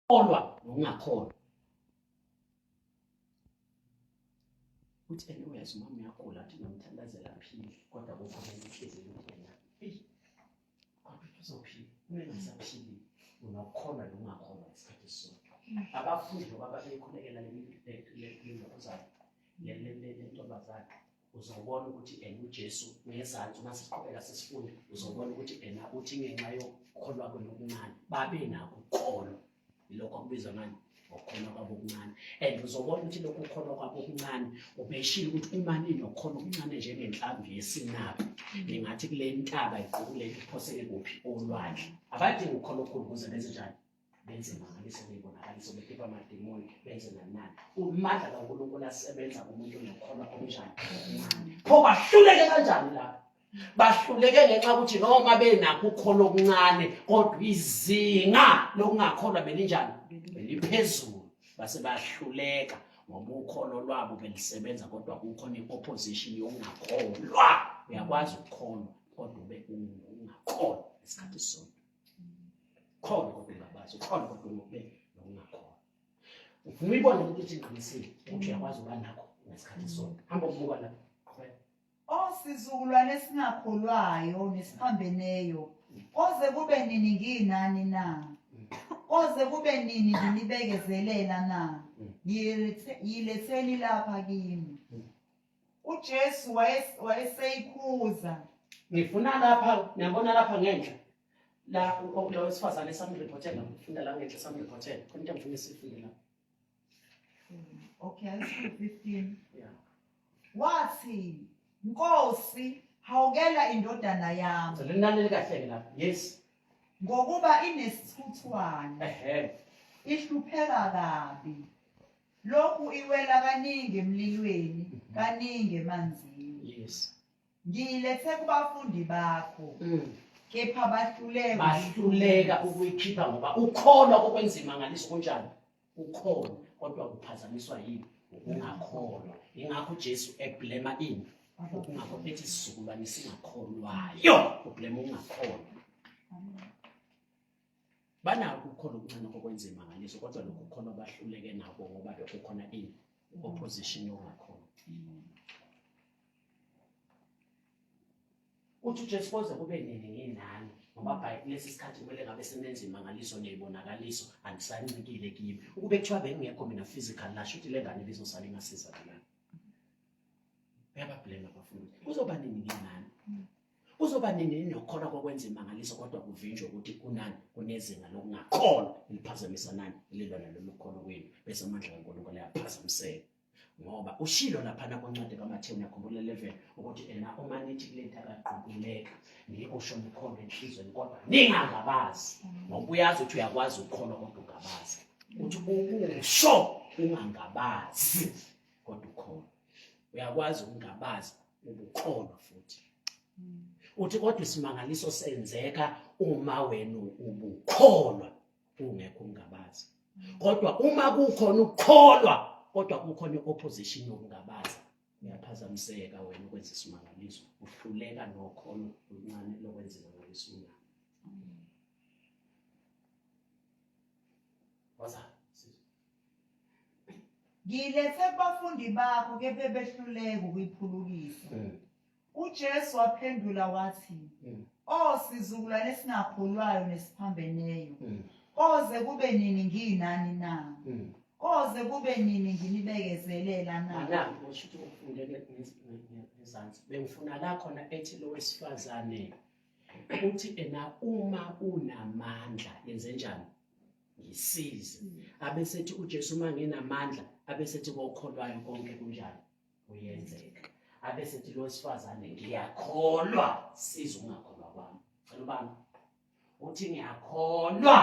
olwa nongakholwa uthi uyazi mama uyagula athi nomthandazela aphile kodwa kukho izinhliziyo yena kodwa uzophila ungasaphili unakholwa nongakholwa isikhathi sonke abafundi ngoba beyikhulekela le ntombazana uzobona ukuthi uJesu ngezansi uma siqhubeka sesifunda uzobona ukuthi uthi ngenxa yokukholwa kwelokuncane babe nako ukukholwa lokho kubizwa ngani ukukholwa kwabo okuncane and uzobona ukuthi lokho ukukholwa kwabo okuncane ubeshilo ukuthi uma ninokukholwa okuncane njengenhlamvu yesinaba ningathi kule ntaba iqhubule iphoseke kuphi olwandle abadingi ukukholwa okukhulu ukuze benze njani benze imangaliso beyibonakaliso bekhipha amademoni benze nani umandla kaNkulunkulu asebenza kumuntu onokukholwa okunjani pho bahluleke kanjani lapho bahluleke ngenxa ukuthi noma benakho ukukholwa okuncane kodwa izinga lokungakholwa belinjani beliphezulu base bahluleka ngoba ukholo lwabo belisebenza kodwa kukhona i-opposition yokungakholwa uyakwazi ukukholwa kodwa ube ungakholwa isikhathi sonke khona kodwa ungabazi ukhona kodwa ube nokungakholwa ufuna uyibone ukuthi ingqinisile ukuthi uyakwazi ukuba nakho ngesikhathi sonke hamba ukubuka lapha Sizukulwane esingakholwayo nesiphambeneyo koze kube nini nginani na koze kube nini nginibekezelela na yiletheni lapha kimi uJesu wayeseyikhuza ngifuna lapha niyabona lapha ngenhla la lo wesifazane samreportela ngifunda la ngenhla samreportela konke ngifuna sifunde la okay Isaiah 15 yeah wathi Nkosi hawukela indodana yami selenani kahle lapha yes ngokuba inesithuthwane ihlupheka kabi lokhu iwela kaningi emlilweni kaningi emanzini yes ngilethe kubafundi bakho kepha bahluleka ukuyikhipha ngoba ukholwa kokwenzima ngaliso kunjani ukholwa kodwa kuphazamiswa yini ukungakholwa ingakho uJesu eblema ini ukungakho ethi isizukulwane singakholwayo ublema ungakholwa banako ukukholwa okuncane kokwenzima ngaliso kodwa lokho ukukholwa bahluleke nabo ngoba lokho khona ini opposition yokungakholwa uthi uJesu koze kube nini nginani ngoba lesi sikhathi kumele ngabe senenza imangaliso nezibonakaliso andisancikile kimi ukube kuthiwa bengekho mina physical lasho ukuthi le ngane bizosala ingasiza kalana uyabablema abafundi uzoba nini nginani uzoba nini nokukholwa kokwenza imangaliso kodwa kuvinjwe ukuthi kunani kunezinga lokungakholwa liphazamisa nani lilona lokukholwa kwenu bese amandla kaNkulunkulu ayaphazamiseka ngoba ushilo lapha kwencwadi kaMathewu yakhumbula 11 ukuthi uma nithi kulento akaqhubuleka ngikusho ukukholwa enhlizweni kodwa ningangabazi ngoba uyazi ukuthi uyakwazi ukukholwa kodwa ungabazi uthi ukusho ungangabazi kodwa ukholwa uyakwazi ukungabazi ubukholwa futhi uthi kodwa isimangaliso senzeka uma wena ubukholwa ungekho ungabazi kodwa uma kukhona ukukholwa kodwa kukhona i-opposition yokungabaza uyaphazamiseka wena ukwenza isimangaliso uhluleka nokholo oluncane lokwenza imangaliso waza Ngilethe kubafundi bakho kepha behluleka ukuyiphulukisa uJesu waphendula wathi sizukulwane esingakholwayo nesiphambeneyo koze kube nini nginani na koze kube nini nginibekezelela na nami usho ukuthi ufundele ngezansi bengifuna la khona ethi lo wesifazane uthi uma unamandla yenze njani ngisize abesethi uJesu uma nginamandla abesethi kokholwayo konke kunjani uyenzeka abesethi lo wesifazane ngiyakholwa siza ungakholwa kwami cela ubani uthi ngiyakholwa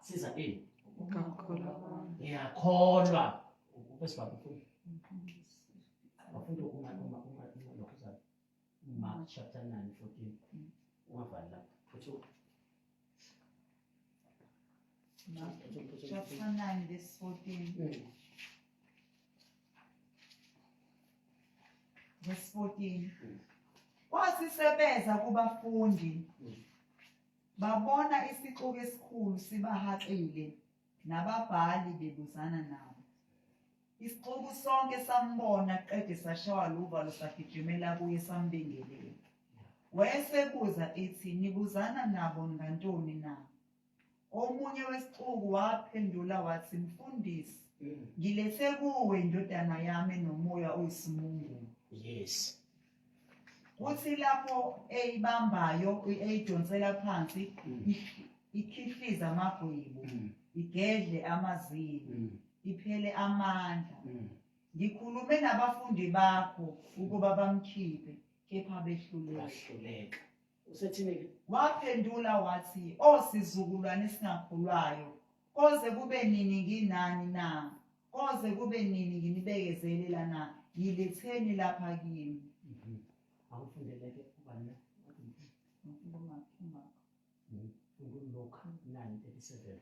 siza ini ngiyakholwa ubesibaba afundo uma lokho Mark chapter 9:14 ungavala futhi chapter 9 verse 14 verse 14 wasisebeza kubafundi babona isixuku esikhulu sibahaqile nababhali bebuzana nabo. Isixuku sonke sambona qede sashawa luvalo sagijimela kuye sambingelela. Wayesebuza ethi, nibuzana nabo ngantoni na? Omunye wesixuku waphendula wathi, mfundisi, ngilethe kuwe indodana yami nomoya oyisimungulu. Yes. Uthi lapho eyibambayo eyidonsela phansi ikhihliza amagwebu, igedle amazinyo, iphele amandla. Ngikhulume nabafundi bakho ukuba bamkhiphe, kepha behluleka. Usethini? Waphendula wathi, osizukulwane esingakhulwayo, koze kube nini nginani na? Koze kube nini nginibekezelela na? Yiletheni lapha kimi. Awufundeleke ubani? Luka 9:37.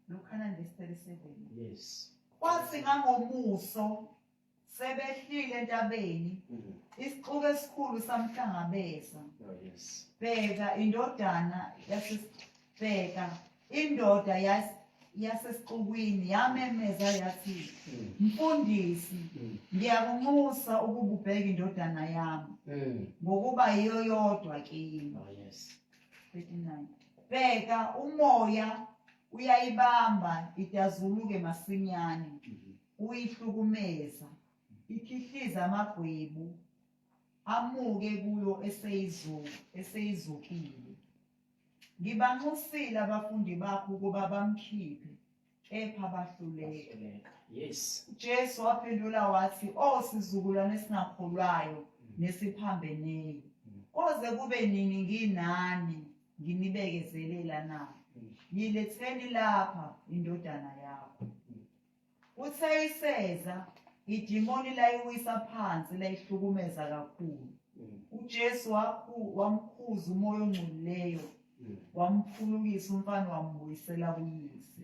Luka 9:37. Yes. Kwathi ngangomuso sebehlile entabeni, isixuku esikhulu samhlangabeza. Oh yes. Bheka indoda yasesixukwini yamemeza yathi, mfundisi, ngiyakunxusa ukuba ubheke indodana yami, ngokuba yiyo yodwa kimi. Oh yes. 39. Bheka umoya uyayibamba idazuluke masinyane, uyihlukumeza, ikhihliza amagwebu, amuke kuyo eseyizukile. Ngibanxusile abafundi bakho ukuba bamkhiphe, kepha bahluleka. Yes. Jesu waphendula wathi, sizukulwane esingakholwayo nesiphambeneyo, koze kube nini nginani nginibekezelela na? Yiletheni lapha indodana yakho. Uthe iseza, idimoni layiwisa phansi layihlukumeza kakhulu. uJesu wamkhuza umoya ongcolileyo, wamphulukisa umfana wambuyisela kuyise.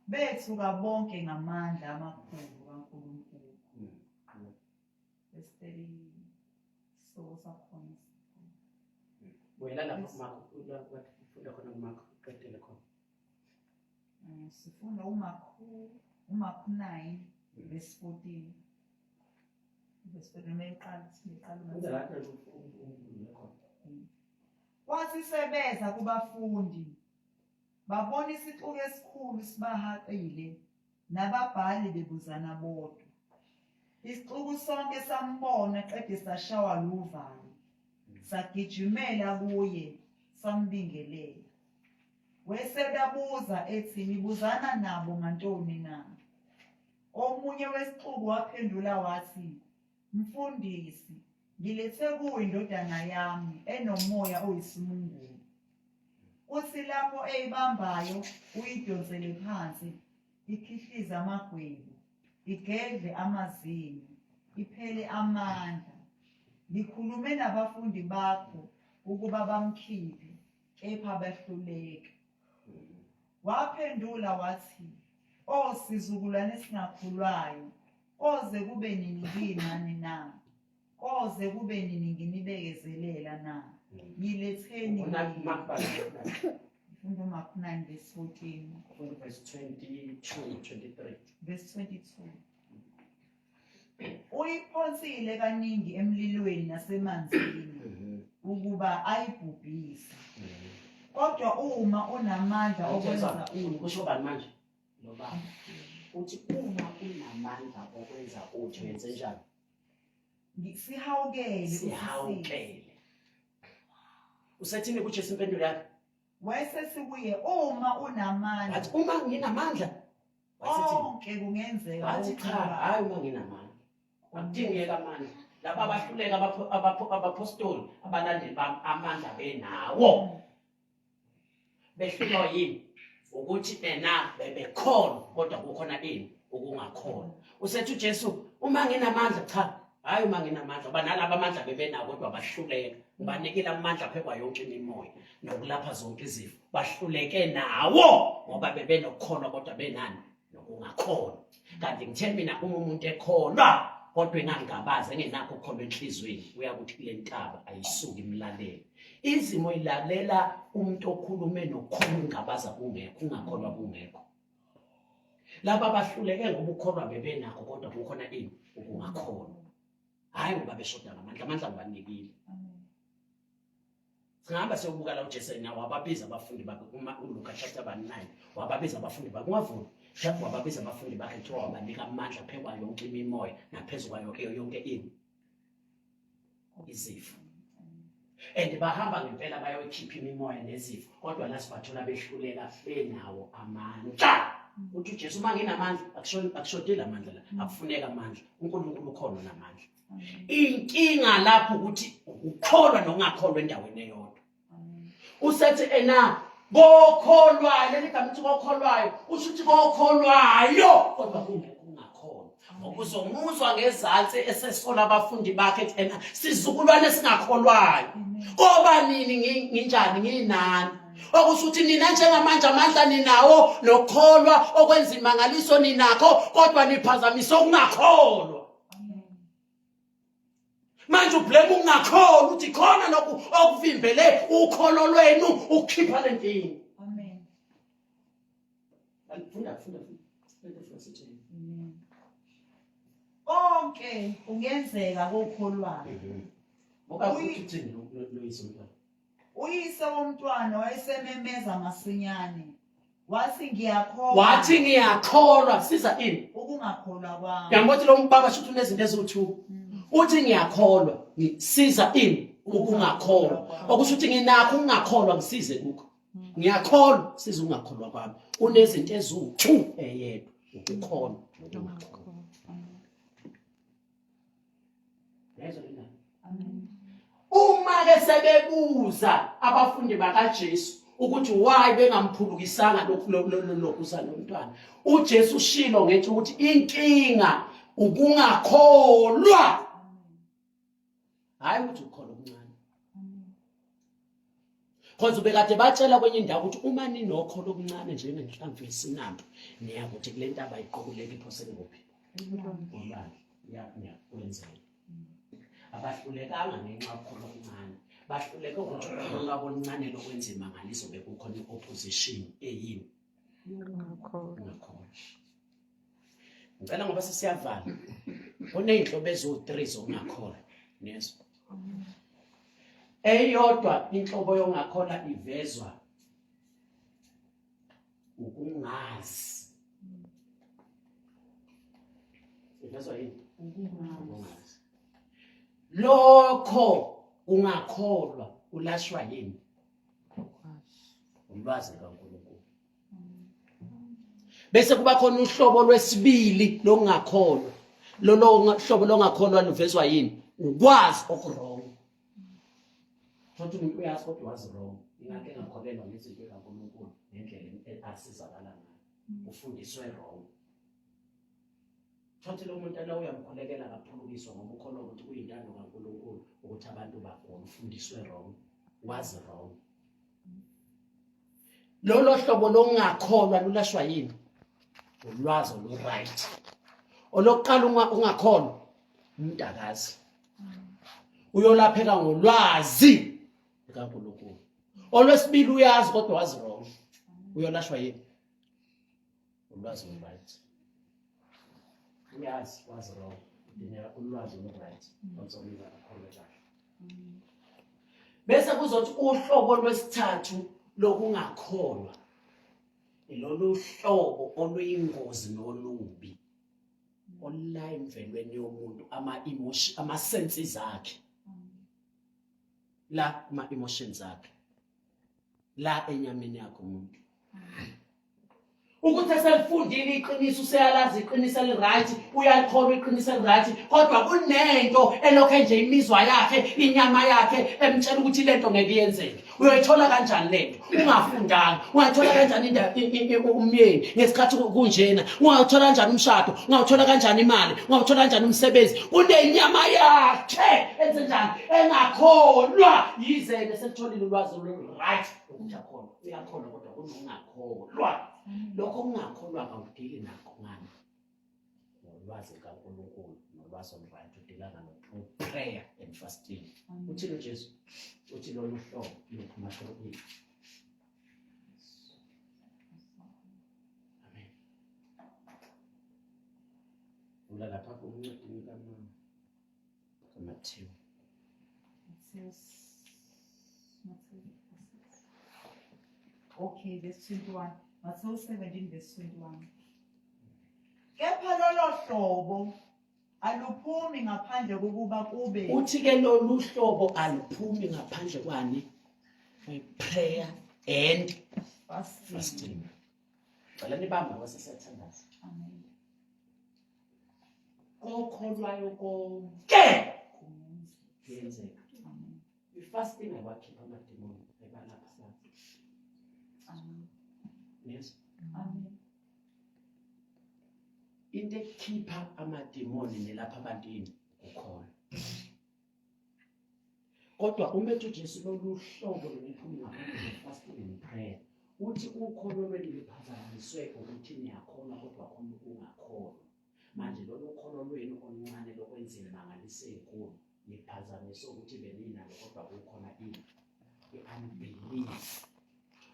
Bethuka bonke ngamandla amakhulu kaNkulunkulu. So sakhona. Wena lapho Marko ufunda khona kuMarko qedele khona. Sifunda uMarko 9:14. Kwathi sebeza kubafundi, babona isixuku esikhulu sibahaqile, nababhali bebuzana bodwa. Isixuku sonke sambona qede sashawa luvalo, sagijimela kuye, sambingelela. Wesebabuza ethi, nibuzana nabo ngantoni na? Omunye wesixuku waphendula wathi, mfundisi, ngilethe kuwe indodana yami enomoya oyisimungulu. Uthi lapho eyibambayo uyidonsele phansi, ikhihliza amagwebu, igedle amazinyo, iphele amandla. Ngikhulume nabafundi bakho ukuba bamkhiphe, kepha behluleka. Waphendula wathi, sizukulwane esingakhulwayo, koze kube nini nginani na? Koze kube nini nginibekezelela na? Yiletheni Marko 9:14. verse 22-23. Verse 22. Uyiphonsile kaningi emlilweni nasemanzini ukuba ayibhubhise. Kodwa uma unamandla okwenza usho bani manje? Loba uthi uma unamandla okwenza utho yenze njani? Sihawukele. Usethini kuJesu impendulo yakhe? Wayesithi kuye, uma unamandla. Wathi uma nginamandla. Konke kungenzeka. Wathi cha, hayi uma nginamandla. Akudingeka amandla. Laba abahluleka abapostoli abalandeli bami amandla benawo. Behlulwa yini? Ukuthi bebekhona kodwa kukhona ini ukungakhona. Usethi uJesu uma nginamandla cha, hayi uma nginamandla. Banalabo amandla bebenawo kodwa bahluleka. Ubanikela amandla phekwa yonke imimoya nokulapha zonke izifo. Bahluleke nawo ngoba bebenokhona kodwa benani nokungakhona. Kanti ngithe mina uma umuntu ekhona kodwa engangabazi engenakho ukholwa enhlizweni uyakuthi kule ntaba ayisuki imlalele. Izimo ilalela umuntu okhulume nokukhona ungabaza kungekho, ungakholwa kungekho. Laba abahluleke ngoba ukholwa bebenakho kodwa kukhona ini ukungakholwa. Hayi ngoba beshoda ngamandla, amandla ngibanikile. Singahamba siyobuka la uJesu nawo wababiza abafundi bakhe uLuka chapter 9 wababiza abafundi bakhe ungavuni mhlawumbe wababiza abafundi bakhe kuthiwa wabanika amandla phekwa yonke imimoya naphezu kwayo yonke ini izifo. And bahamba ngempela bayoyikhipha imimoya nezifo kodwa la sibathola behluleka benawo amandla. Uthi uJesu uma nginamandla akushodile amandla la akufuneka amandla uNkulunkulu ukhona namandla. Inkinga lapho ukuthi ukholwa nongakholwa endaweni eyodwa. Usethi ena bokholwayo leligama ukuthi bokholwayo usho ukuthi bokholwayo kodwa kungakholwa. Ngokuzomuzwa ngezantsi esesola abafundi bakhe ena sizukulwane singakholwayo. Ngoba nini nginjani nginani? Okusho ukuthi nina njengamanje amandla ninawo nokholwa okwenza imangaliso ninakho kodwa niphazamisa ukungakholwa. Manje ublame ungakholwa uthi khona lokhu okuvimbele ukholo lwenu ukukhipha le nkinga. Amen. Funda. Konke kungenzeka kokholwayo. Ngoba futhi uthini loyise umntwana? Uyise womntwana wayesememeza masinyane. Wathi ngiyakholwa. Wathi ngiyakholwa siza ini? Ukungakholwa kwami. Yambothi lo mbaba shothi unezinto eziwu2. Uthi ngiyakholwa ngisiza ini? Ukungakholwa. Okusho ukuthi nginakho ukungakholwa ngisize kukho. Ngiyakholwa siza ukungakholwa kwami. Unezinto eziwu2 eyedwa ukukholwa nokungakholwa. Yezwa lena. Uma ke sebebuza abafundi bakaJesu ukuthi why bengamphulukisanga lokhu salomntwana, uJesu ushilo ngethi ukuthi inkinga ukungakholwa. Hayi ukuthi ukholwa okuncane. Kodwa bekade batshela kwenye indawo ukuthi uma ninokholo okuncane njengenhlamvu yesinambi niyakuthi kule ntaba ayiqokuleke iphosele kuphi? Olwandle. Kwenzeka. Abahlulekanga ngenxa yokholo okuncane. Bahluleke ukuthi ukholo lwabo oluncane lokwenza imangaliso bekukhona i-opposition eyini? Ungakholwa. Ngicela ngoba sesiyavala. Kuneyinhlobo eziwu3 zokungakholwa. Nezwa. Eyodwa inhlobo yongakholwa ivezwa ukungazi. Ivezwa yini? Ukungazi. Lokho ungakholwa ulashwa yini? Ulwazi kaNkulunkulu. Bese kuba khona uhlobo lwesibili lokungakholwa. Lolo hlobo longakholwa luvezwa yini? Ukwazi okurong. Thothi umuntu uyazi kodwa wazi wrong. Ingake ngakholelwa ngezinto kaNkulunkulu ngendlela asizakala ngayo. Ufundiswe wrong. Thothi lo muntu la uyamkholekela kaphulukiswa ngoba ukholwa ukuthi kuyintando kaNkulunkulu ukuthi abantu bakho ufundiswe wrong. Wazi wrong. Lolo hlobo lokungakholwa lulashwa yini? Ulwazi oluright. Olokuqala ungakholwa umntakazi. Uyolapheka ngolwazi kaNkulunkulu. Olwesibili uyazi kodwa wazi wrong. Uyolashwa yini? Ulwazi oluright. Uyazi wazi wrong. Dinela ulwazi oluright. Onsomiza akholwe kahle. Bese kuzothi uhlobo lwesithathu lokungakholwa ilolu hlobo oluyingozi nolubi. Olula emvelweni yomuntu ama senses akhe. La ama-emotions akhe. La enyameni yakhe umuntu. Ukuthi eselifundile iqiniso useyalazi iqiniso eli-right, uyalikholwa iqiniso eli-right, kodwa kunento elokho nje imizwa yakhe, inyama yakhe emtshela ukuthi lento ngeke iyenzeke. Uyoyithola kanjani lento? Ungafundanga. Ungayithola kanjani umyeni ngesikhathi kunjena? Ungayithola kanjani umshado? Ungayithola kanjani imali? Ungayithola kanjani umsebenzi? Kunenyama yakhe enzenjani? Engakholwa. Yize sekutholile ulwazi olu-right ukuthi akholwa. Uyakholwa kodwa kunongakholwa. Lokho kungakholwa akudili nakho ngani? Nolwazi kaNkulunkulu ngolwazi right udilana no prayer and fasting Amen. uthini uJesu uthi lolu hlobo lokuphuma kwini amen ula lapha kumncedini kaMatthew Okay, verse 21. Matthew 17, verse 21. Kepha lolo hlobo aluphumi ngaphandle kokuba kube uthi ke lolu hlobo aluphumi ngaphandle kwani prayer and fasting cela nibamba kwasesiyathandaza Amen. okholwayo konke kuyenzeka Amen. ifasting aywakhipha amademoni ebalapha sakhe Amen. yes Amen. into ekhipha amademoni nelapha abantwini ukhona kodwa uma ethi uJesu lolu hlobo lokuphuma ngaphandle fasting and prayer uthi ukholo lwenu liphazanyiswe ukuthi niyakhona kodwa khona ukungakholwa manje lolu kholo lwenu oluncane lokwenzile mangaliseke kulo liphazanyiswe ukuthi beninalo kodwa kukhona i-unbelief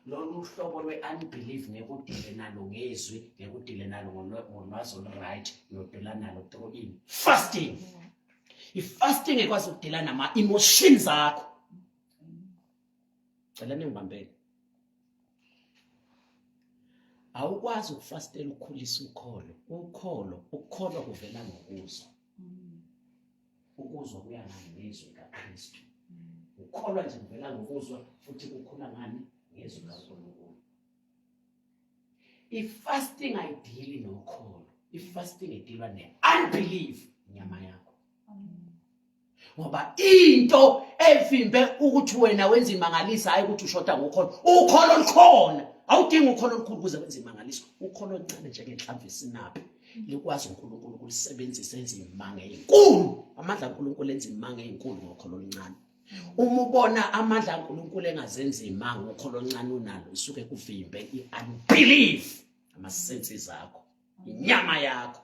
lolu hlobo lwe-unbelief ngekudile nalo ngezwi ngekudile nalo ngolwazi right nodila nalo through in fasting i-fasting ekwazi ukudila nama-emotions akho cela ningibambele awukwazi ukufastela ukukhulisa ukukholwa kuvela ngokuzwa ukuzwa kuya ngezwi kaKristu ukholwa nje kuvela ngokuzwa futhi kukhula ngani ngezwi kaNkulunkulu i-fasting ayidili nokholo i-fasting idilwa ne-unbelief inyama yakho ngoba into evimbe ukuthi wena wenza imangaliso hayi ukuthi ushoda ngokholo ukholo olukhona awudingi ukholo olukhulu ukuze wenze imangaliso ukholo oluncane njengenhlamvu esinapi likwazi uNkulunkulu ukulisebenzisa enze imanga ezinkulu amandla kaNkulunkulu enza imanga ezinkulu ngokholo oluncane uma ubona amandla kaNkulunkulu engazenza imanga ukholo oluncane unalo isuke kuvimbe i-unbelief ama-senses akho inyama yakho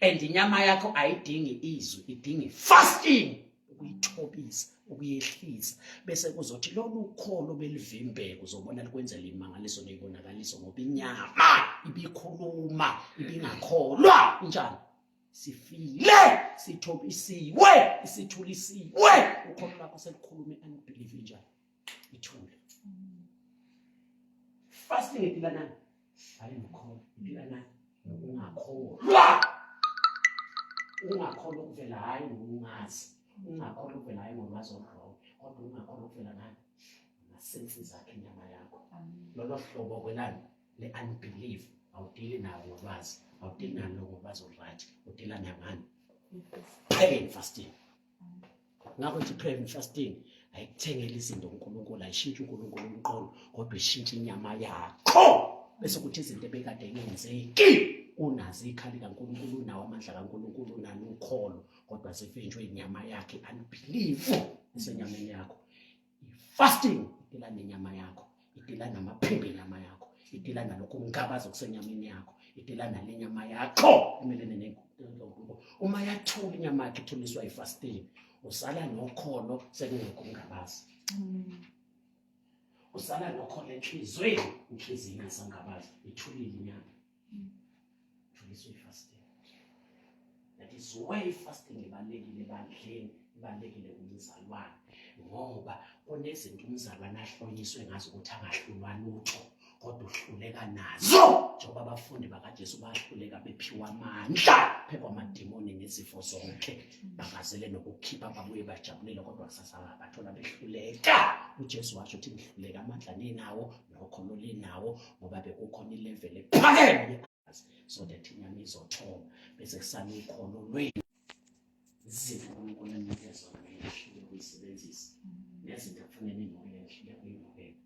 and inyama yakho ayidingi izwi idingi fasting ukuyithobisa ukuyehlisa bese kuzothi lolu kholo belivimbeke uzobona likwenzela imangaliso nezibonakaliso ngoba inyama ibikhuluma ibingakholwa njani sifile sithobisiwe isithulisiwe ukholo lakho selikhuluma unbelief njani ithule fasting idilana hayi nokholo idilana ungakholwa ungakholwa ukuvela hayi ngokungazi ungakholwa ukuvela hayi ngolwazi olwrong kodwa ungakholwa ukuvela ngani ama-senses zakhe inyama yakho lolo hlobo kwelani le-unbelief awudili nawo ngolwazi awudili nalo ngolwazi olright udila nangani prayer and fasting ngakho nje prayer and fasting ayikuthengela izinto uNkulunkulu ayishintshe uNkulunkulu umqondo kodwa ishintshe inyama yakho bese kuthi izinto ebekade ngenzeki unazi ikhali kaNkulunkulu unawo amandla kaNkulunkulu unalo ukholo kodwa zivinjwe inyama yakhe unbelief esenyameni yakho fasting idila nenyama yakho idila namaphimbo enyama yakho idila nalokho kungabaza kusenyameni yakho idila nalenyama yakho emelene neNkulunkulu uma yathula inyama yakhe ithuliswa ifasting usala nokholo sekungekho kungabaza usala nokholo enhlizweni inhliziyo ingasangabaza ithulile inyama thuliswa ifasting that is why fasting ibalekile bandleni ibalekile kumzalwane ngoba kunezinto umzalwane ahlonyiswe ngazo ukuthi angahlulwa lutho kodwa uhluleka nazo njengoba abafundi bakaJesu bahluleka bephiwa amandla phekwa amademoni nezifo zonke bangazele nokukhipha babuye bajabulele kodwa kusasa bathola behluleka uJesu washo ukuthi ngihluleka amandla ninawo nokholo linawo ngoba bekukhona ilevel ephakeme so that inyama izothoba bese kusala ukholo lwenu izinto uNkulunkulu anikeza zona ngehlule kuyisebenzisa nezinto kufanele ninoye ngehlule kuyibukela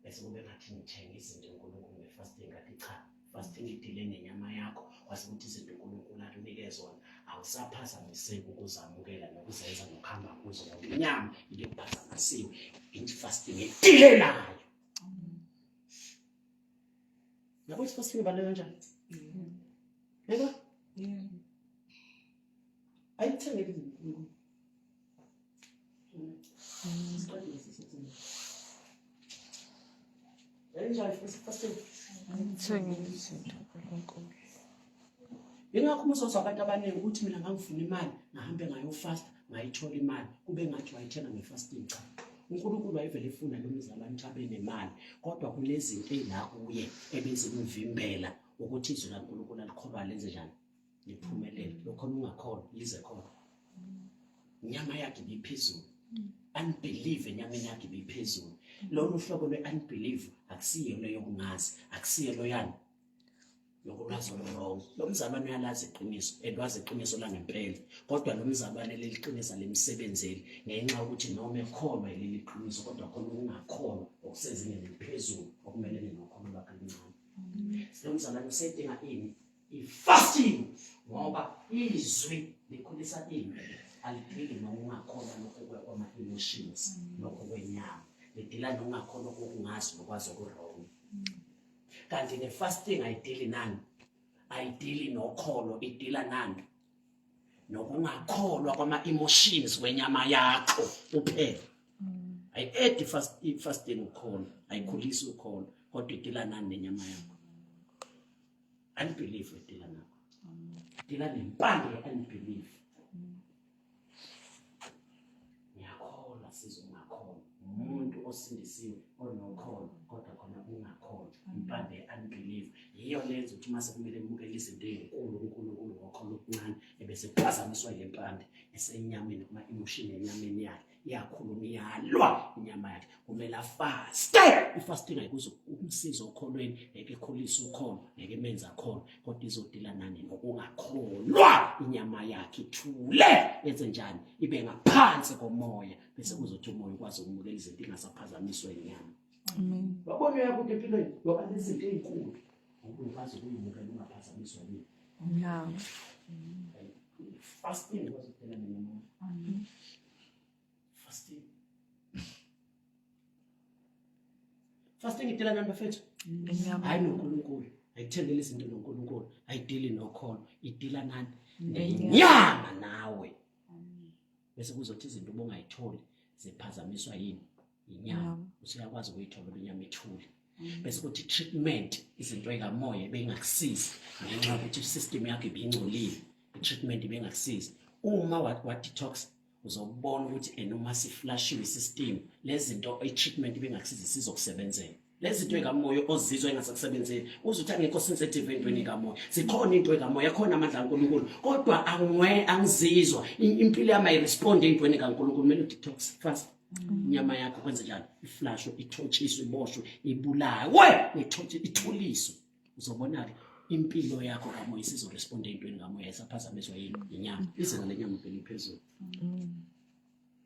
bese kube ngathi ngithenga izinto uNkulunkulu nge-fasting ngathi cha fasting idile nenyama yakho kwase ukuthi izinto uNkulunkulu akunike zona awusaphazamiseki ukuzamukela nokuzenza nokuhamba kuzo ngoba inyama ile kuphazamisiwe i-fasting idile nayo yabo i-fasting ibaluleke kanjani yebo ayithengele izinkulunkulu siqedile sisithi enjoy fasting Ngithengile izinto kuNkulunkulu. ingakho umuzozwa abantu abaningi ukuthi mina ngangifuna imali ngahambe ngayofasta ngayithola imali kube ngathi wayithenga ngefasting cha uNkulunkulu wayevele efuna lo mzalwane ukuthi abe nemali kodwa kunezinto ezila kuye ebezimvimbela ukuthi izwi laNkulunkulu alikholwa lenze njani liphumelele lokho ungakholwa lize khona inyama yakhe ibiphezulu unbelief enyameni yakhe ibiphezulu lolu hlobo lwe-unbelief akusiyo leyo kungazi akusiyo loyani yokulwazi olwrong lo mzalwane uyalazi iqiniso edwazi iqiniso langempela kodwa lo mzalwane leliqiniso lemsebenzeli ngenxa ukuthi noma ekholwa leli qiniso kodwa khona ungakholwa okusezingeni eliphezulu okumelene nokholo lwakhe elincane lo mzalwane usedinga ini i-fasting ngoba izwi likhulisa impi alidili noma ungakholwa lokho kwama-emotions lokho kwenyama lidila noma ungakholwa kokungazi nokwazi okurong kanti ne-fasting ayidili nani ayidili nokholo idila nani nokungakholwa kwama-emotions kwenyama yakho kuphela ayi-edi fasting ukholo ayikhulisi ukholo kodwa idila nani nenyama yakho unbelief idila nakho idila nempande ye-unbelief ngiyakholwa sizo ungakholwa umuntu osindisiwe onokholo kodwa khona ungakholwa impande ye-unbelief yiyo lenza ukuthi uma sekumele emukele izinto ey'nkulu uNkulunkulu ngokholo okuncane ebese kuphazamiswa ile mpande esenyameni kuma-emotion enyameni yakhe iyakhuluma iyalwa inyama yakhe kumele afaste i-fasting ayikuze ukumsiza okholweni ngeke ekhulise ukholo ngeke emenze akholo kodwa izodila nani nokungakholwa inyama yakhe ithule yenze njani ibe ngaphansi komoya bese kuzothi umoya ukwazi ukumukela izinto ingasaphazamiswa inyama wabona uyakude empilweni ngoba lezinto ey'nkulu ukwazi ukuyimukela ungaphazamiswa yini fasting ikwazi ukudela nenyama fasting idila nani bafethu hayi noNkulunkulu ayithengele izinto noNkulunkulu ayidili nokholo idila nani nenyama nawe bese kuzothi izinto obongayitholi ziphazamiswa yini inyama usuyakwazi ukuyithola inyama ithule bese kuthi treatment izinto ezikamoya ebeyingakusizi ngenxa yokuthi i-system yakho ibingcolile i-treatment ibingakusizi uma wa detox uzobona ukuthi noma siflashiwe i-system lezi zinto i-treatment ibingakusizi sizokusebenzela lezi zinto ezikamoya ozizwa engasakusebenzeli uzuthi angekho sensitive entweni kamoya zikhona into ezikamoya khona amandla kaNkulunkulu kodwa angizizwa impilo yami ayiresponde entweni kaNkulunkulu kumele detox fast inyama yakho kwenze njani iflashwe ithotshiswe iboshwe ibulawe itholiswe uzobona-ke impilo yakho kamoya isizoresponde entweni kamoya isaphazamiswa yini inyama izinga lenyama vele liphezulu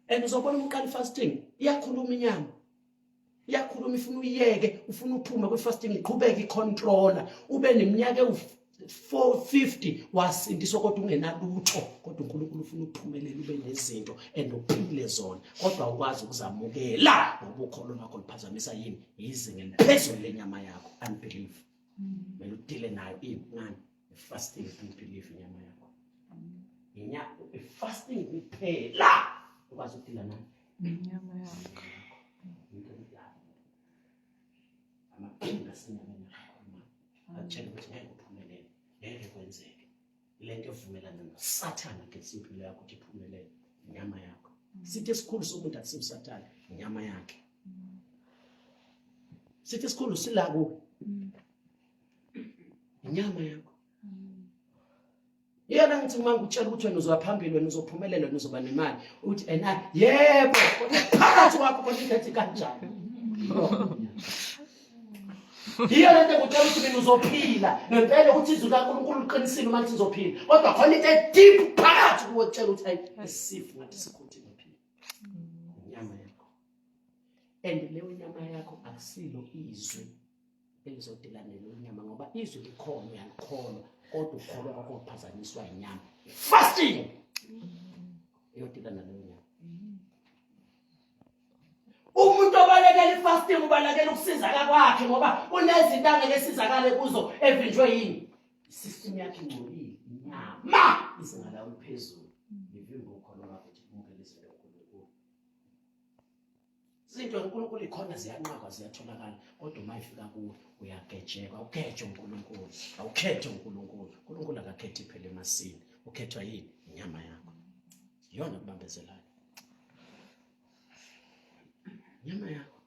and uzobona uqala i-fasting iyakhuluma inyama iyakhuluma ifuna uyiyeke ufuna uphume kwi-fasting iqhubeke icontroller ube neminyaka ewu-450 wasindiswa kodwa ungenalutho kodwa uNkulunkulu ufuna ukuphumelela ube nezinto and uphile zona kodwa ukwazi ukuzamukela ngoba ukholo lwakho liphazamisa yini izinga eliphezulu lenyama yakho unbelief kumele udile nayo ingani i-fasting unbelief inyama yakho i-fasting kuphela ukwazi ukudila nayo inyama yakho amaphinda sinyameni yakho atshela ukuthi ngeke uphumelele ngeke kwenzeke lento evumelana noSathane against impilo yakho ukuthi iphumelele inyama yakho sithi esikhulu somuntu akusiuSathane inyama yakhe sithi esikhulu sila kuwe inyama yakho yena ngithi uma ngikutshela ukuthi wena uzophambili wena uzophumelela wena uzoba nemali uthi yebo phakathi kwakho konke ithi kanjani yiyo lento ngutshela ukuthi mina uzophila ngempela ukuthi izwi laNkulunkulu liqinisile uma lithi uzophila kodwa khona into deep phakathi kuwe etshela ukuthi hayi isifo ngathi sikhuthi ngophila inyama yakho and leyo nyama yakho akusilo izwi elizodilana nenyama ngoba izwi likhona uyalikholwa kodwa ukholwa kwakho kuphazanyiswa inyama fasting eyodilana nenyama umuntu obalekela i-fasting ubalekela ukusizakala kwakhe ngoba unezinto angeke esizakale kuzo evinjwe yini isystem yakhe ingcolile inyama izinga lawo liphezulu izinto uNkulunkulu ikhona ziyanqaba ziyatholakala kodwa uma ifika kuwe uyagejeka awukhethe uNkulunkulu awukhethe uNkulunkulu uNkulunkulu akakhethi phela emasini ukhethwa yini inyama yakho iyona kubambezelayo inyama yakho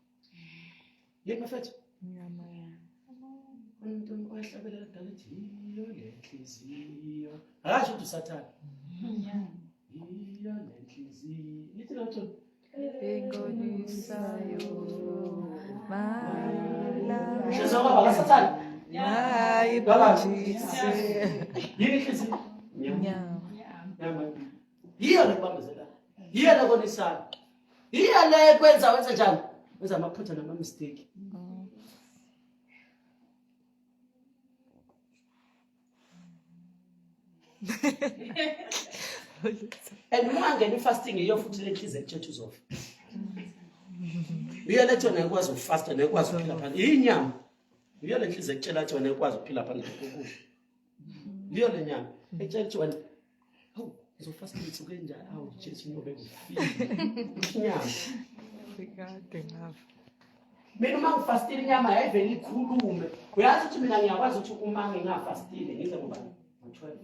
yini mfethu Inyama yakho. umuntu oyahlabelela dala ethi iyo lenhliziyo akasho ukuthi usathana iyo lenhliziyo lithi lotho Engonisayo. Inhliziyo kwaba kasathana Mayibhujise. yini inhliziyo Nyama. nyama yiyo le kubambezela yiyo le konisana yiyo le wenza njani wenza amaphutha nama-mistake and uma ngena i-fasting yiyo futhi le nhliziyo ekutshetha uzofa yiyo le thona ekwazi ukufasta nekwazi ukuphila phandle inyama yiyo le nhliziyo ekutshela thona ekwazi ukuphila phandle kokudla yiyo le nyama ekutshela ukuthi wena hawu ngizofasta insuku enjani hawu Jesu ngobe ngifile inyama Sikade ngafa. mina uma ngifastile inyama yayivele ikhulume uyazi ukuthi mina ngiyakwazi ukuthi uma ngingafastile ngize ngoba ngo-12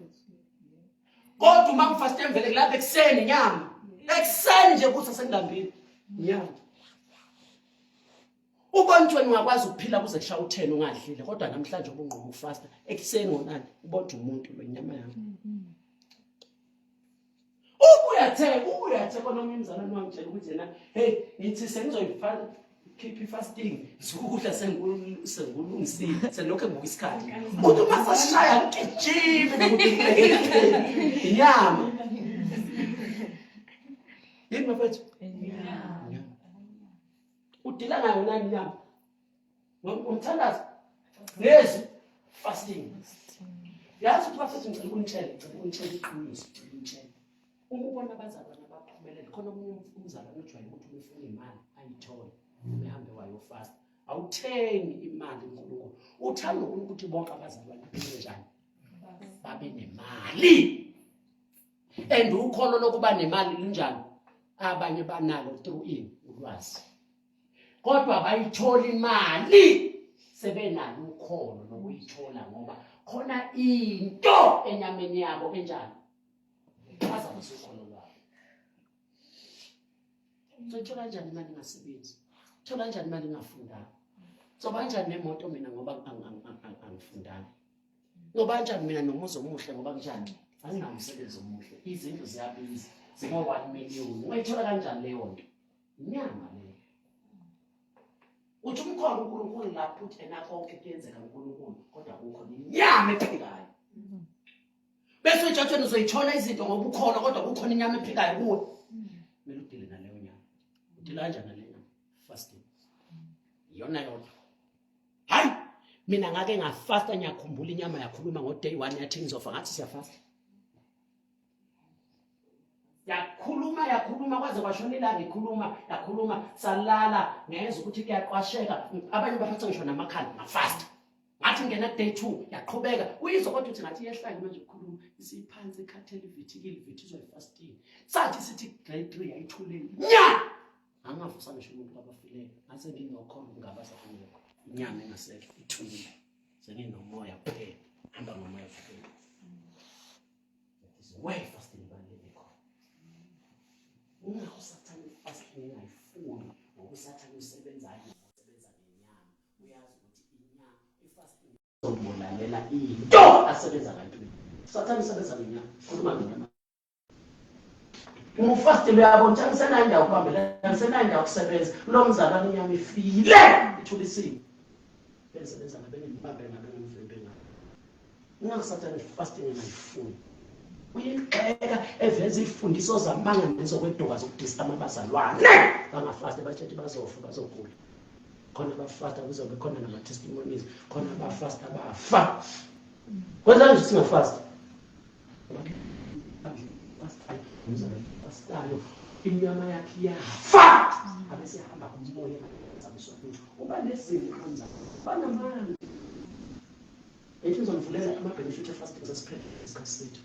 kodwa uma ngifastile mvele kulapha ekuseni inyama ekuseni nje kuthi sengilambile inyama ubona ukuthi wena ungakwazi ukuphila kuze kushaya u-10 ungadlile kodwa namhlanje ubunqoma ufasta ekuseni ngonani ubona umuntu lo inyama yakho uyathe kona umzalwane wangitshela ukuthi yena hey ngithi sengizoyifaka keep fasting ukudla sengulungisile selokho ngibuka isikhathi uthi masashaya ngijime nokuthi inyama yini mfethu Inyama. udila ngayo nani inyama ngomthandazo lezi fasting yazi ukuthi bafethu ngicela ukunitshela iqiniso ngicela ukubona abazalwane abaphumelele khona umuntu umzalwane ojwayele ukuthi ufuna imali ayithole uhambe wayofasta awuthengi imali uNkulunkulu uthanda ukuthi bonke abazalwane baphile njani babe nemali and ukholo lokuba nemali linjani abanye banalo through ulwazi kodwa abayithola imali sebenalo ukholo lokuyithola ngoba khona into enyameni yabo enjani baza ukholo lwabo Thola kanjani imali ngasebenzi thola kanjani imali ngafundanga so kanjani nemoto mina ngoba angifundanga ngoba kanjani mina nomuzi omuhle ngoba kanjani anginamsebenzi omuhle izindlu ziyabiza zingo-1 million uyithola kanjani leyo nto inyama leyo uthi umkhona uNkulunkulu lapho uthi ena konke kuyenzeka uNkulunkulu kodwa kukho inyama ephikayo bese ujathweni uzoyithola izinto ngoba ukhona kodwa kukhona inyama ephikayo kuwe kumele udile naleyo nyama udila kanjani naleyo nyama fasting iyona yodwa hayi mina ngake ngafasta ngiyakhumbula inyama yakhuluma ngo-day 1 yathi ngizofa ngathi siyafasta yakhuluma kwaze kwashona ilanga yakhuluma salala ngezwe ukuthi kuyaqwasheka abanye baphatha ngisho namakhala ngafasta ngathi ngena day 2 yaqhubeka uyizwa kodwa uthi ngathi yehlanga manje ukukhuluma isiphansi ikhathele ivithikile ivithi izofasting sathi sithi grade 3 yayithule nya angavusa ngisho umuntu abafileyo ngase nginokhona ukungabasa kuyo inyama engasekho ithule senginomoya kuphela hamba ngomoya kuphela is way fasting balekho ungakusathana fasting ngayifuni ngokusathana usebenzayo usebenza ngenyama uyazi ukuthi inyama ifasting izobulalela into asebenza ngayo sathana usebenza ngenyama khuluma ngenyama umfastile uyabona ukuthi angisenandawo ukuhambela angisenandawo ukusebenza lo mzalwane inyama ifile ithulisile benza ngabengimbambe ngabengimvembe ngabo ungakusathana fasting ngayifuni uyibheka eveza izifundiso zamanga nezokweduka zokudisama abazalwane bangafaste batshethi bazofa bazogula khona abafasta kuzobe khona nama-testimonies khona abafasta abafa kwenza nje singafasta umzalwane inyama yakhe iyafa abesehamba kumoya uba nesimo kanza banamandla ethi ngizomvulela ama-benefit fasting sesiphele isikhathi sethu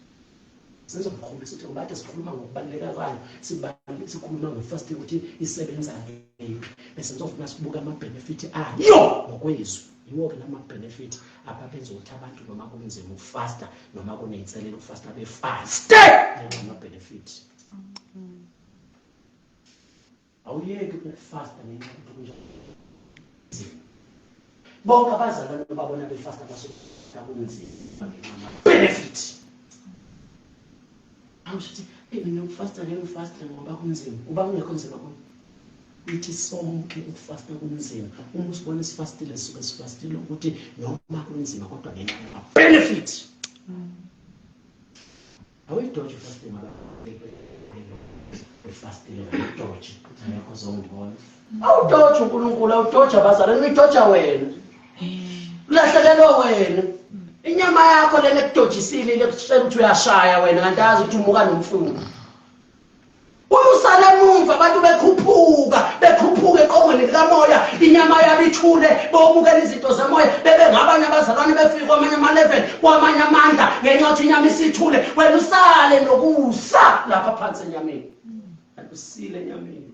sizokukhombisa ukuthi ngabe sikhuluma ngokubaluleka kwayo, sikhuluma ngefasting ukuthi isebenza ngeyiphi, bese sizofuna sibuka ama-benefit ayo ngokwezwi. Yiwo-ke lama-benefit abenza ukuthi abantu noma kunzima ukufasta noma kuney'nselelo ukufasta befaste ngenxa yama-benefit. Awuyeki ukufasta ngenxa yokuthi kunjani. Bonke abazalwane babona befasta basuka kunzima ngenxa yama-benefit. Awusho mina ukufasta ngiyofasta ngoba kunzima. Uba kungekho nzima kuyo. Ithi sonke ukufasta kunzima. Uma usibona isifastile sisuke sifastile ukuthi noma kunzima kodwa ngenxa yama-benefit. Awuyidoje fasting ngaba ufastile udoje ayakho zongibona. Awudoje uNkulunkulu, awudoje abazalwane, uyidoja wena. Ulahlekelwe wena. Inyama yakho lena ekudojisile lekushela ukuthi uyashaya wena kanti yazi ukuthi umuka nomfundo. Usale emuva abantu bekhuphuka eqongweni likamoya, inyama yabo ithule, bobukela izinto zemoya, ngabanye abazalwane befika kwamanye ama-level, kwamanye amandla ngenxa yokuthi inyama isithule, wena usale nokusa lapha phansi enyameni. Kanti usile enyameni.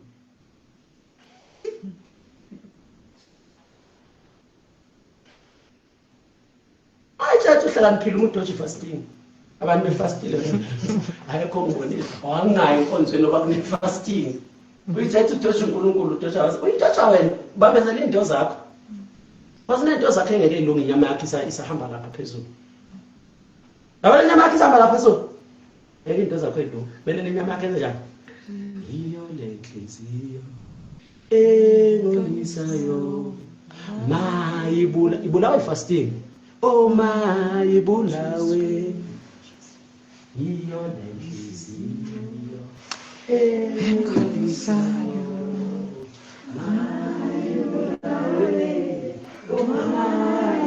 Ayithatha uhlakaniphile umuntu othi fasting. Abantu befastile ayekho ngibonile awangayi enkonzweni noba kune-fasting. Uyithatha udoje uNkulunkulu, uyithatha wena babezela izinto zakho. Bazinezinto zakho engeke ilunge inyama yakho isahamba lapha phezulu. Yabona inyama yakho isahamba lapha phezulu. Ngeke izinto zakho ilunge. Bele inyama yakho enzenjani? Iyo le nhliziyo engonisayo ibulawa ifasting. Oh my ibulawe iyo le nhliziyo engonisayo ibulawe. Oh my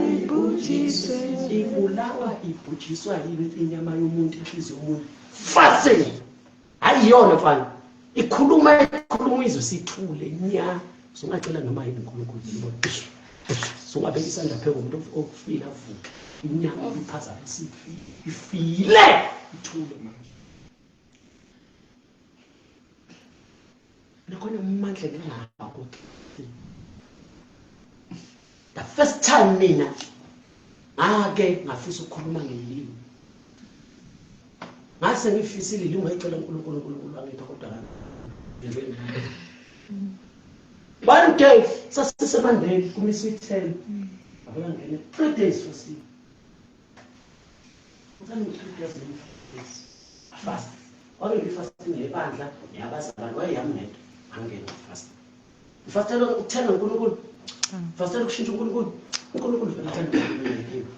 ibhutshiswa yini inyama yomuntu, inhliziyo yomuntu? Fasting ayiyona mfana. Ikhuluma izwi sithule nya. Sungacela noma yini uNkulunkulu yibona. Sungabeka isandla phezu komuntu okufika vuka. Inyama iphazama ifile ithule manje. Nakhona amandla ngingakho. The first time mina ngafisa ukukhuluma ngelimi. Ngase ngifisile ilimi ngicela uNkulunkulu angipha kodwa ngivele. One day sasisemandeni kumisithelo. Abona ngene 3 days fasting. Uthatha 3 days fast. Already fasting ngebandla yabazalwane wayeyamnedwa angena fast. Fastela ukuthenga uNkulunkulu. Fastela ukushintsha uNkulunkulu. uNkulunkulu vele uthanda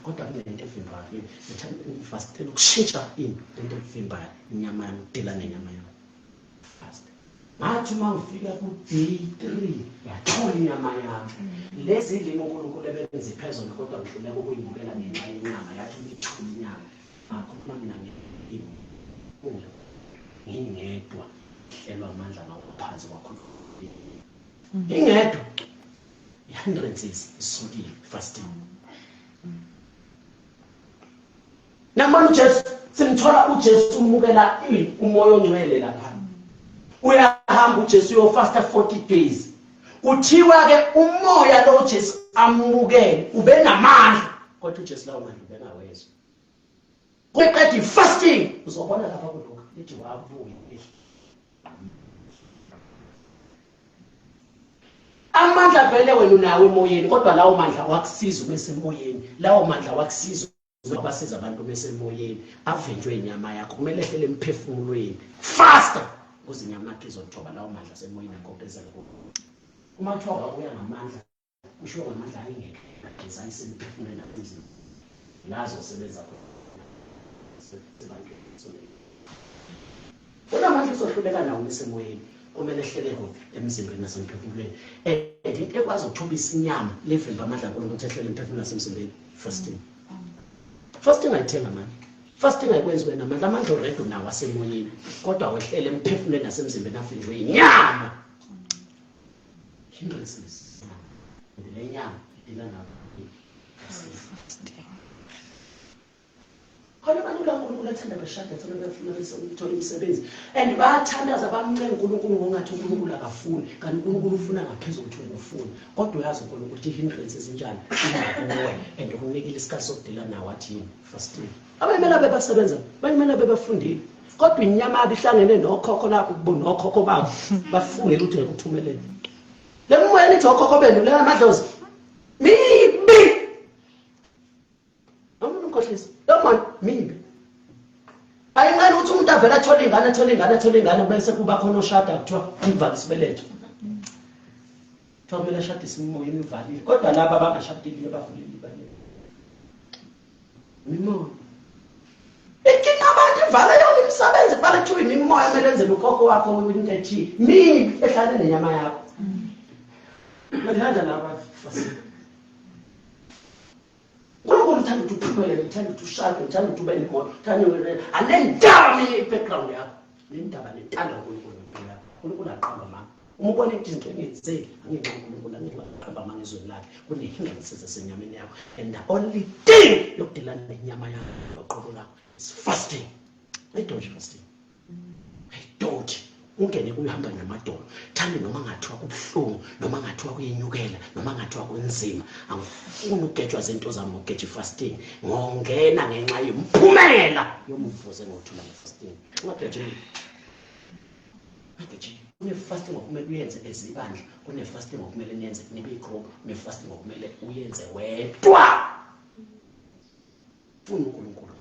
kodwa kunento evimbayo. Uthanda fastela ukushintsha into evimbayo, inyama yami idela nenyama yami. Fast. Ngathi uma ngifika ku-day 3 yathola inyama yami. Lezi zilimo uNkulunkulu ebenze phezulu kodwa ngihluleka ukuyibukela ngenxa yenyama yathi ngithule inyama. Akho mina ngiyini. Ngingedwa hlelwa amandla ngaphansi kwakho. Ingedwa 100 isukile fasting. Namanje uJesu simthola uJesu umukela umoya ongcwele lapha. Uyahamba uJesu uyofasta 40 days. Kuthiwa ke umoya lo uJesu amukele ube namandla kodwa uJesu lawo manje ubengawezwa. Kuqeda fasting uzobona lapha kuLuka lithi wabuya. Amandla vele wena unawo emoyeni kodwa lawo mandla wakusiza umesemoyeni. Lawo mandla wakusiza abasiza abantu besemoyeni avenjwe inyama yakho kumele ehlele emphefumulweni. Faster ukuze inyama yakho izothoba lawo mandla semoyeni akopezela kubo. Uma thoba uya ngamandla usho ngamandla ayingeke design semphefumulweni naphezulu. Lazo sebenza khona. Una manje uzohluleka nawo esemoyeni kumele ehlele kuphi emzimbeni nasemphefumulweni. Into ekwazi ukuthobisa inyama levimba amandla kakhulu ukuthi ehlele emphefumulweni nasemzimbeni. Fasting ayithenga manje. Fasting ayikwenzi wena amandla already unawo asemoyeni kodwa wehlele emphefumulweni nasemzimbeni afinjwe inyama. Hindrances. Le nyama idila nawo. khona abantu kaNkulunkulu athanda beshada thina befuna ukuthola imisebenzi and bayathandaza bamncenga uNkulunkulu ngongathi uNkulunkulu akafuni kanti uNkulunkulu ufuna ngaphezulu ukuthi wena ufune kodwa uyazi uNkulunkulu ukuthi ihindrance ezinjani kuwe and ukunikela isikhathi sokudila nawe athi yini fasting abemela bebasebenza bayimela bebafundile kodwa inyama abihlangene nokhokho lakho kubonokhokho babo bafungela ukuthi ngikuthumelele lemoya nithi okhokho benu le amadlozi mibi amukhohlisa lomon mibi ayincane ukuthi umuntu avela athola ingane bese kuba khona oshada kuthiwa umvali sibeletho kumele ashadise imimoya imivalile kodwa laba abangashadile bavulile ibaleni imimoya ikinga abantu ivala yonke imisebenzi kubaleka kuthiwa imimoya kumele enzele ukhokho wakho into ethi mibi ehlane nenyama yakho Malihanda laba fasini. UNkulunkulu uthanda ukuthi uphumelele, uthanda ukuthi ushade, uthanda ukuthi ube nemoto, uthanda ukuthi anendaba background yakho. Nendaba lethanda uNkulunkulu ngempela. uNkulunkulu aqamba mama. Uma ubona izinto engenzeki, angeke uNkulunkulu aqamba mama ngezweni lakhe. Kunehindrance zasenyameni yakho. And the only thing yokudilana nenyama yakho oqobo lakho is fasting. I don't fasting. I don't. Ungene kuyihamba namadolo thande noma ngathiwa kubuhlungu noma ngathiwa kuyinyukela noma ngathiwa kunzima angifuni ukugejwa zento zami ngokugeja fasting ngongena ngenxa yomphumela yomvuzo engothola nge-fasting ungagejeli kune fasting okumele uyenze ezibandla kune fasting okumele niyenze nibe igroup kune fasting okumele uyenze wedwa uNkulunkulu